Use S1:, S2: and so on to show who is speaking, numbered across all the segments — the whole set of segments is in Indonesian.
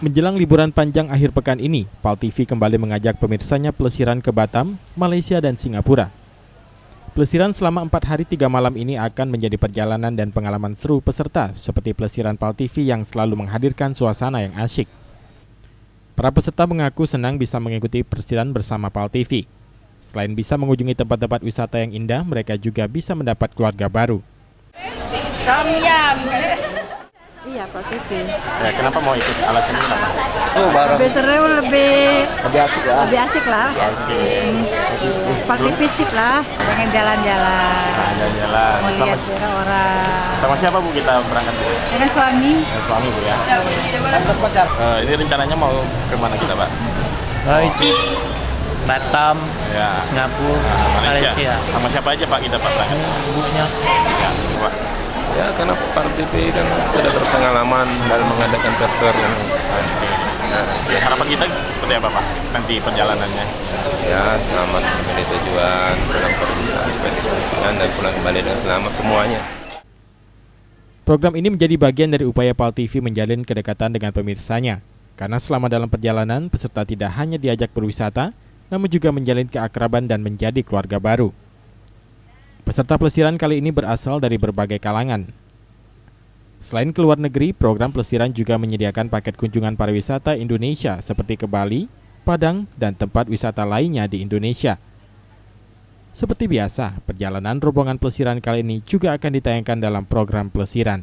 S1: Menjelang liburan panjang akhir pekan ini, PAL TV kembali mengajak pemirsanya pelesiran ke Batam, Malaysia dan Singapura. Pelesiran selama 4 hari 3 malam ini akan menjadi perjalanan dan pengalaman seru peserta seperti pelesiran PAL TV yang selalu menghadirkan suasana yang asyik. Para peserta mengaku senang bisa mengikuti pelesiran bersama PAL TV. Selain bisa mengunjungi tempat-tempat wisata yang indah, mereka juga bisa mendapat keluarga baru.
S2: Tom yum. Iya, PAL TV.
S1: Ya, kenapa mau ikut? Alasannya kenapa?
S3: Bareng.
S2: Lebih seru, lebih
S3: Asik ya.
S2: lebih asik lah. PAL TV sip lah. Pengen jalan-jalan.
S1: Jalan-jalan.
S2: Melihat orang.
S1: Sama siapa Bu kita berangkat?
S2: Dengan suami.
S1: Suami Bu ya.
S3: Antar pacar.
S1: Ini rencananya mau kemana kita Pak?
S4: Itu Batam,
S1: Ya.
S4: Singapura, Malaysia.
S1: Sama siapa aja Pak kita Pak berangkat?
S4: Ibunya.
S1: Ya, Pak.
S5: Ya, karena PAL TV kan sudah berpengalaman dalam mengadakan tour yang
S1: Harapan kita seperti apa Pak nanti perjalanannya?
S5: ya selamat sampai tujuan, pulang perjalanan sampai tujuan dan pulang kembali dengan selamat semuanya.
S1: Program ini menjadi bagian dari upaya PAL TV menjalin kedekatan dengan pemirsanya. Karena selama dalam perjalanan, peserta tidak hanya diajak berwisata, namun juga menjalin keakraban dan menjadi keluarga baru. Peserta pelesiran kali ini berasal dari berbagai kalangan. Selain ke luar negeri, program pelesiran juga menyediakan paket kunjungan pariwisata Indonesia seperti ke Bali, Padang, dan tempat wisata lainnya di Indonesia. Seperti biasa, perjalanan rombongan pelesiran kali ini juga akan ditayangkan dalam program pelesiran.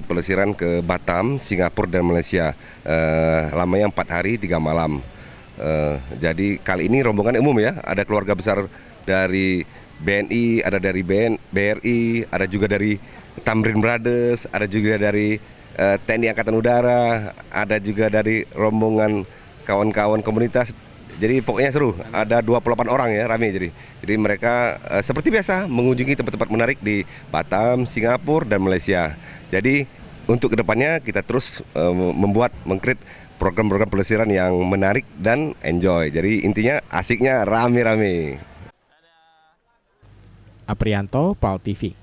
S3: Pelesiran ke Batam, Singapura dan Malaysia. Lamanya 4 hari 3 malam. Jadi kali ini rombongan umum ya, ada keluarga besar dari BNI, ada dari BRI, ada juga dari Tamrin Brothers, ada juga dari TNI Angkatan Udara, ada juga dari rombongan kawan-kawan komunitas. Jadi pokoknya seru, ada 28 orang ya, rame jadi. Jadi mereka seperti biasa mengunjungi tempat-tempat menarik di Batam, Singapura dan Malaysia. Jadi untuk kedepannya kita terus mengcreate program-program pelesiran yang menarik dan enjoy. Jadi intinya asiknya rame-rame.
S1: Aprianto, PAL TV.